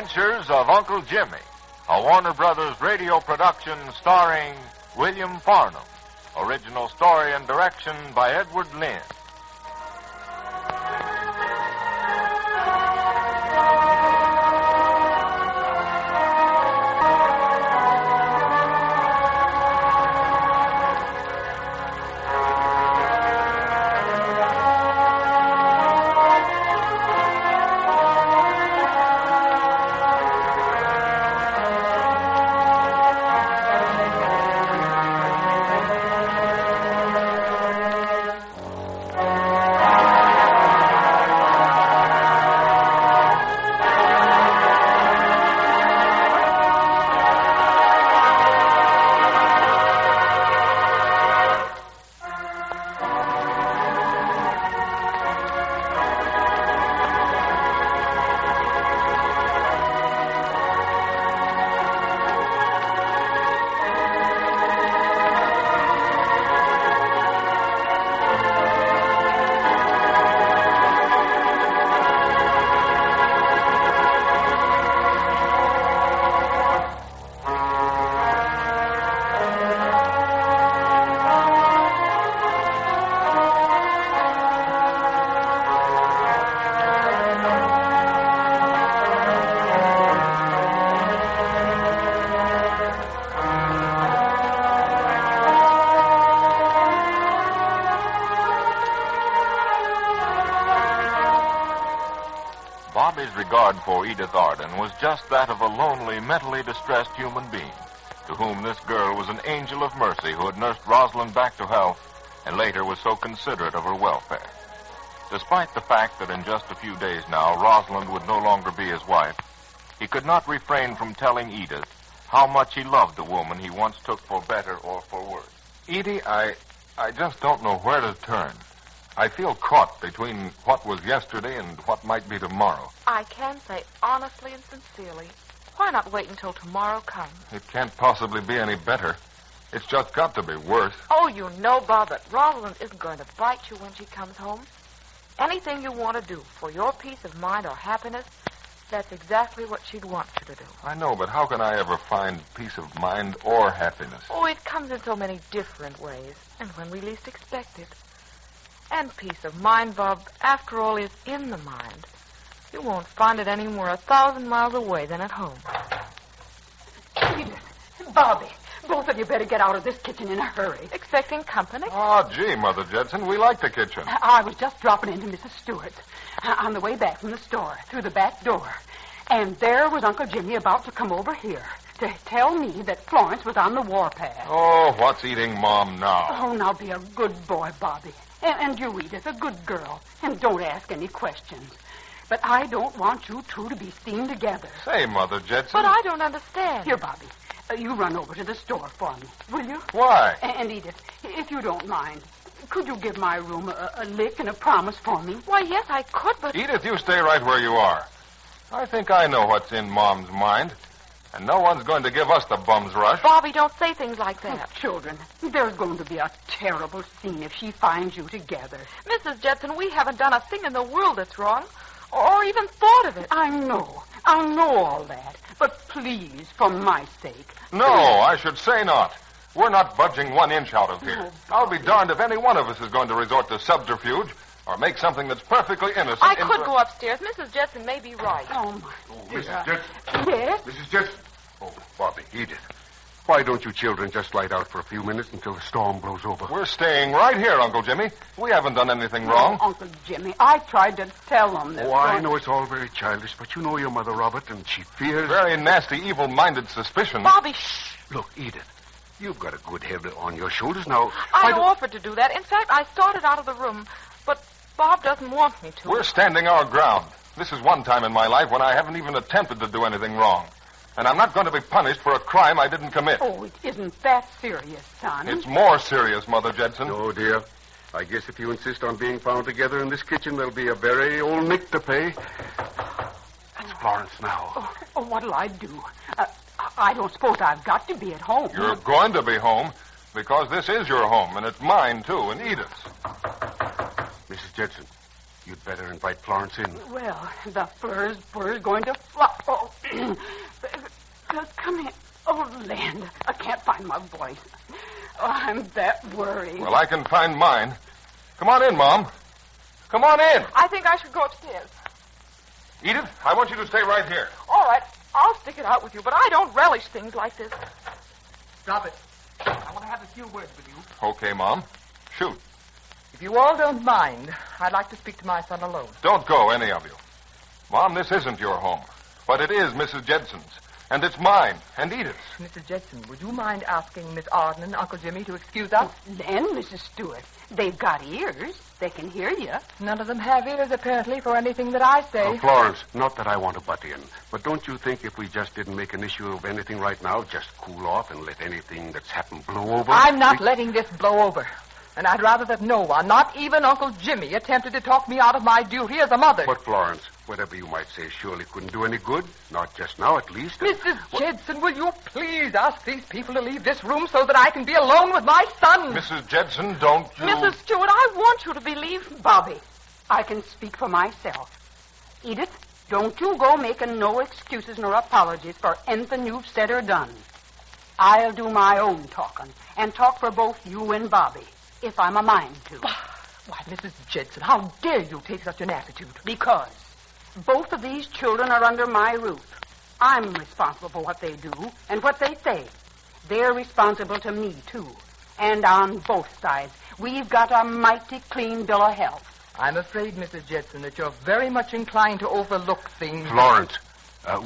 Adventures of Uncle Jimmy, a Warner Brothers radio production starring William Farnum. Original story and direction by Edward Lynn. Bobby's regard for Edith Arden was just that of a lonely, mentally distressed human being, to whom this girl was an angel of mercy who had nursed Rosalind back to health and later was so considerate of her welfare. Despite the fact that in just a few days now Rosalind would no longer be his wife, he could not refrain from telling Edith how much he loved the woman he once took for better or for worse. Edie, I just don't know where to turn. I feel caught between what was yesterday and what might be tomorrow. I can say honestly and sincerely, why not wait until tomorrow comes? It can't possibly be any better. It's just got to be worse. Oh, you know, Bob, that Rosalind isn't going to bite you when she comes home. Anything you want to do for your peace of mind or happiness, that's exactly what she'd want you to do. I know, but how can I ever find peace of mind or happiness? Oh, it comes in so many different ways, and when we least expect it. And peace of mind, Bob, after all, is in the mind. You won't find it any more 1,000 miles away than at home. Edith, Bobby, both of you better get out of this kitchen in a hurry. Expecting company? Oh, gee, Mother Judson, we like the kitchen. I was just dropping into Mrs. Stewart's on the way back from the store, through the back door. And there was Uncle Jimmy about to come over here to tell me that Florence was on the warpath. Oh, what's eating Mom now? Oh, now be a good boy, Bobby. And you, Edith, a good girl. And don't ask any questions. But I don't want you two to be seen together. Say, Mother Judson. But I don't understand. Here, Bobby, you run over to the store for me, will you? Why? And Edith, if you don't mind, could you give my room a lick and a promise for me? Why, yes, I could, but... Edith, you stay right where you are. I think I know what's in Mom's mind. And no one's going to give us the bum's rush. Bobby, don't say things like that. Oh, children, there's going to be a terrible scene if she finds you together. Mrs. Judson, we haven't done a thing in the world that's wrong, or even thought of it. I know all that. But please, for my sake. No, I should say not. We're not budging 1 inch out of here. I'll be darned if any one of us is going to resort to subterfuge or make something that's perfectly innocent. I could go upstairs. Mrs. Judson may be right. Oh, my dear. Mrs. Judson. Yes? Mrs. Judson. Oh, Bobby, Edith. Why don't you children just light out for a few minutes until the storm blows over? We're staying right here, Uncle Jimmy. We haven't done anything wrong. Oh, Uncle Jimmy, I tried to tell them that... Oh, I know it's all very childish, but you know your mother, Robert, and she fears... Very nasty, evil-minded suspicion. Bobby, shh. Look, Edith, you've got a good head on your shoulders now. I offered to do that. In fact, I started out of the room, but Bob doesn't want me to. We're standing our ground. This is one time in my life when I haven't even attempted to do anything wrong. And I'm not going to be punished for a crime I didn't commit. Oh, it isn't that serious, son. It's more serious, Mother Judson. Oh, dear. I guess if you insist on being found together in this kitchen, there'll be a very old nick to pay. That's Florence now. Oh, what'll I do? I don't suppose I've got to be at home. You're going to be home because this is your home, and it's mine, too, and Edith's. Mrs. Judson, you'd better invite Florence in. Well, the fur's going to fly. Oh. Come here. Oh, Land, I can't find my voice. Oh, I'm that worried. Well, I can find mine. Come on in, Mom. Come on in. I think I should go upstairs. Edith, I want you to stay right here. All right, I'll stick it out with you, but I don't relish things like this. Drop it. I want to have a few words with you. Okay, Mom. Shoot. If you all don't mind, I'd like to speak to my son alone. Don't go, any of you. Mom, this isn't your home. But it is Mrs. Jedson's. And it's mine and Edith's. Mrs. Jedson, would you mind asking Miss Arden and Uncle Jimmy to excuse us? Then, Mrs. Stewart, they've got ears. They can hear you. None of them have ears, apparently, for anything that I say. Florence, not that I want to butt in, but don't you think if we just didn't make an issue of anything right now, just cool off and let anything that's happened blow over? I'm not letting this blow over. And I'd rather that no one, not even Uncle Jimmy, attempted to talk me out of my duty as a mother. But, Florence, whatever you might say surely couldn't do any good. Not just now, at least. Mrs. Jedson, will you please ask these people to leave this room so that I can be alone with my son? Mrs. Jedson, don't you... Mrs. Stewart, I want you to believe... Bobby, I can speak for myself. Edith, don't you go making no excuses nor apologies for anything you've said or done. I'll do my own talking and talk for both you and Bobby, if I'm a mind to. Why, Mrs. Jedson, how dare you take such an attitude? Because both of these children are under my roof. I'm responsible for what they do and what they say. They're responsible to me, too. And on both sides, we've got a mighty clean bill of health. I'm afraid, Mrs. Jedson, that you're very much inclined to overlook things. Florence,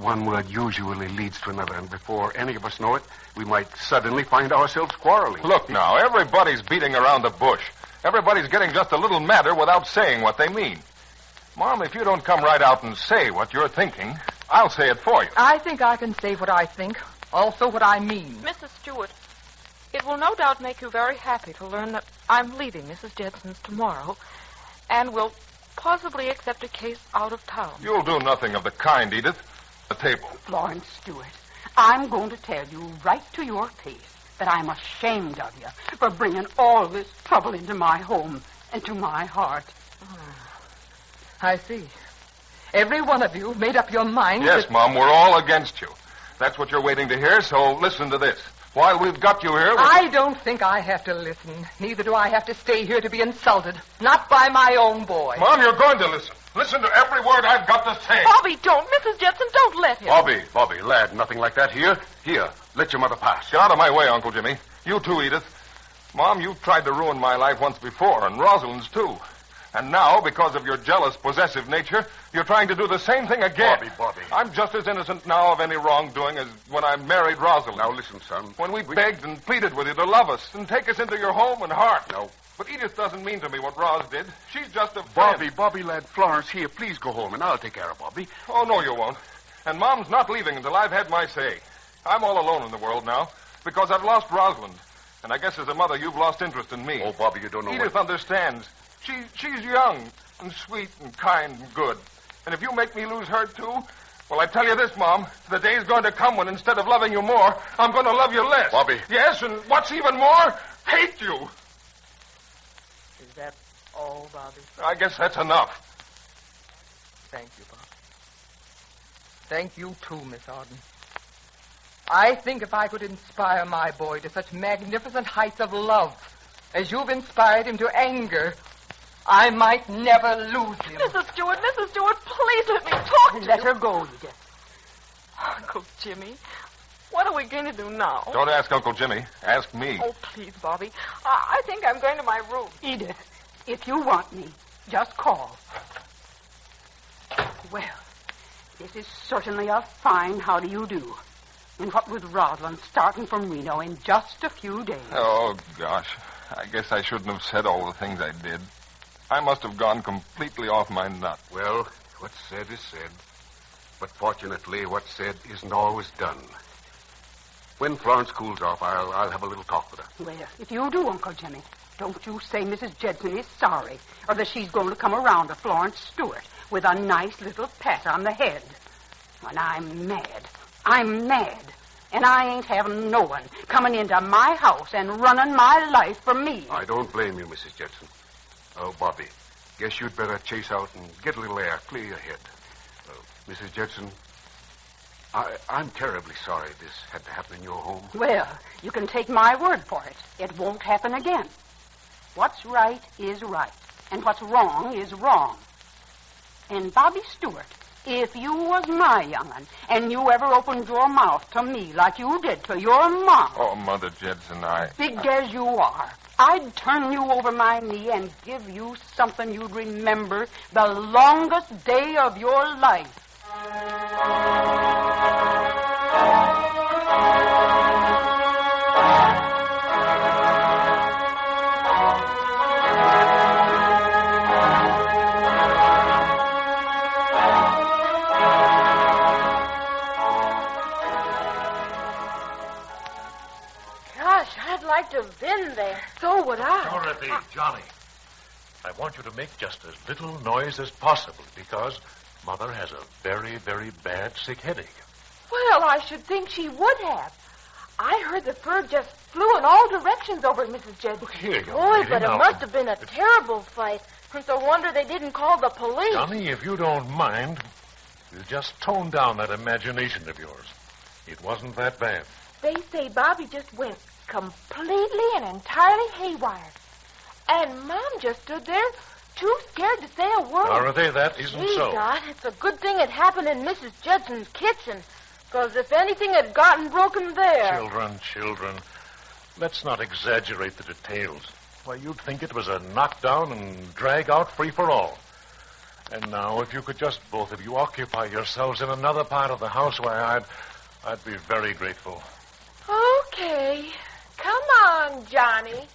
one word usually leads to another, and before any of us know it, we might suddenly find ourselves quarreling. Look now, everybody's beating around the bush. Everybody's getting just a little madder without saying what they mean. Mom, if you don't come right out and say what you're thinking, I'll say it for you. I think I can say what I think, also what I mean. Mrs. Stewart, it will no doubt make you very happy to learn that I'm leaving Mrs. Jedson's tomorrow and will possibly accept a case out of town. You'll do nothing of the kind, Edith. The table. Florence Stewart, I'm going to tell you right to your face that I'm ashamed of you for bringing all this trouble into my home and to my heart. I see. Every one of you made up your mind. Yes, Mom, we're all against you. That's what you're waiting to hear, so listen to this. While we've got you here... I don't think I have to listen. Neither do I have to stay here to be insulted. Not by my own boy. Mom, you're going to listen. Listen to every word I've got to say. Bobby, don't. Mrs. Jedson, don't let him. Bobby, lad, nothing like that here. Here, let your mother pass. Get out of my way, Uncle Jimmy. You too, Edith. Mom, you've tried to ruin my life once before, and Rosalind's too. And now, because of your jealous, possessive nature, you're trying to do the same thing again. Bobby. I'm just as innocent now of any wrongdoing as when I married Rosalind. Now listen, son. When we begged and pleaded with you to love us and take us into your home and heart. No. But Edith doesn't mean to me what Roz did. She's just a friend. Bobby, lad, Florence, here, please go home, and I'll take care of Bobby. Oh, no, you won't. And Mom's not leaving until I've had my say. I'm all alone in the world now because I've lost Rosalind. And I guess as a mother, you've lost interest in me. Oh, Bobby, you don't know Edith understands. She's young and sweet and kind and good. And if you make me lose her, too, well, I tell you this, Mom, the day's going to come when instead of loving you more, I'm going to love you less. Bobby. Yes, and what's even more, hate you. Is that all, Bobby? I guess that's enough. Thank you, Bobby. Thank you, too, Miss Arden. I think if I could inspire my boy to such magnificent heights of love as you've inspired him to anger, I might never lose him. Mrs. Stewart, please let me talk to Let you. her go, Edith. Uncle Jimmy, what are we going to do now? Don't ask Uncle Jimmy. Ask me. Oh, please, Bobby. I think I'm going to my room. Edith, if you want me, just call. Well, this is certainly a fine how do you do. And what with Rosalind starting from Reno in just a few days. Oh, gosh. I guess I shouldn't have said all the things I did. I must have gone completely off my nut. Well, what's said is said. But fortunately, what's said isn't always done. When Florence cools off, I'll have a little talk with her. Well, if you do, Uncle Jimmy, don't you say Mrs. Jedson is sorry, or that she's going to come around to Florence Stewart with a nice little pat on the head. And I'm mad. I'm mad. And I ain't having no one coming into my house and running my life for me. I don't blame you, Mrs. Jedson. Oh, Bobby, guess you'd better chase out and get a little air, clear your head. Mrs. Jedson, I'm terribly sorry this had to happen in your home. Well, you can take my word for it. It won't happen again. What's right is right, and what's wrong is wrong. And Bobby Stewart, if you was my young'un, and you ever opened your mouth to me like you did to your mom... Oh, Mother Judson, Big as you are, I'd turn you over my knee and give you something you'd remember the longest day of your life. Gosh, I'd like to have been there. So would I. Dorothy, Johnny, I want you to make just as little noise as possible because Mother has a very, very bad sick headache. Well, I should think she would have. I heard the bird just flew in all directions over Mrs. Judson. Look here, young Boy, lady, but it now- must have been a terrible fight. It's a wonder they didn't call the police. Johnny, if you don't mind, you just tone down that imagination of yours. It wasn't that bad. They say Bobby just went completely and entirely haywire. And Mom just stood there too scared to say a word. Dorothy, that isn't Gee, so. God, it's a good thing it happened in Mrs. Judson's kitchen. Because if anything had gotten broken there... Children, let's not exaggerate the details. Why, you'd think it was a knockdown and drag out free for all. And now, if you could just both of you occupy yourselves in another part of the house, why, I'd be very grateful. Okay. Come on, Johnny.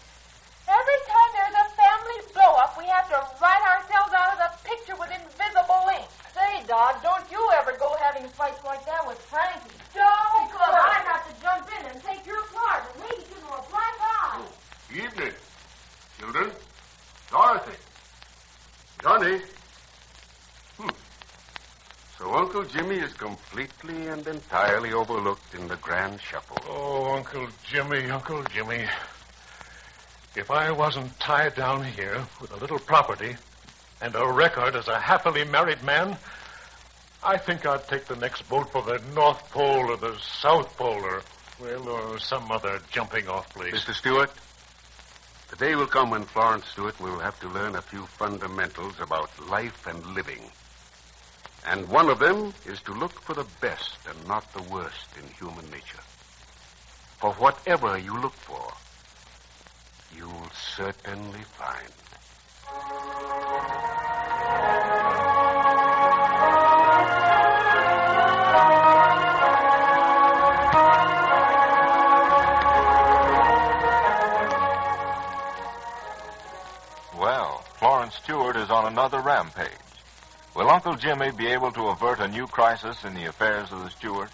Every time there's a family blow-up, we have to write ourselves out of the picture with invisible ink. Say, Doc, don't you ever go having fights like that with Frankie. Don't. Because I'd have to jump in and take your part and maybe give him a black eye. Evening, children. Dorothy. Johnny. So Uncle Jimmy is completely and entirely overlooked in the grand shuffle. Oh, Uncle Jimmy. If I wasn't tied down here with a little property and a record as a happily married man, I think I'd take the next boat for the North Pole or the South Pole or some other jumping off place. Mr. Stewart, the day will come when Florence Stewart will have to learn a few fundamentals about life and living. And one of them is to look for the best and not the worst in human nature. For whatever you look for, you'll certainly find. Well, Florence Stewart is on another rampage. Will Uncle Jimmy be able to avert a new crisis in the affairs of the Stewarts?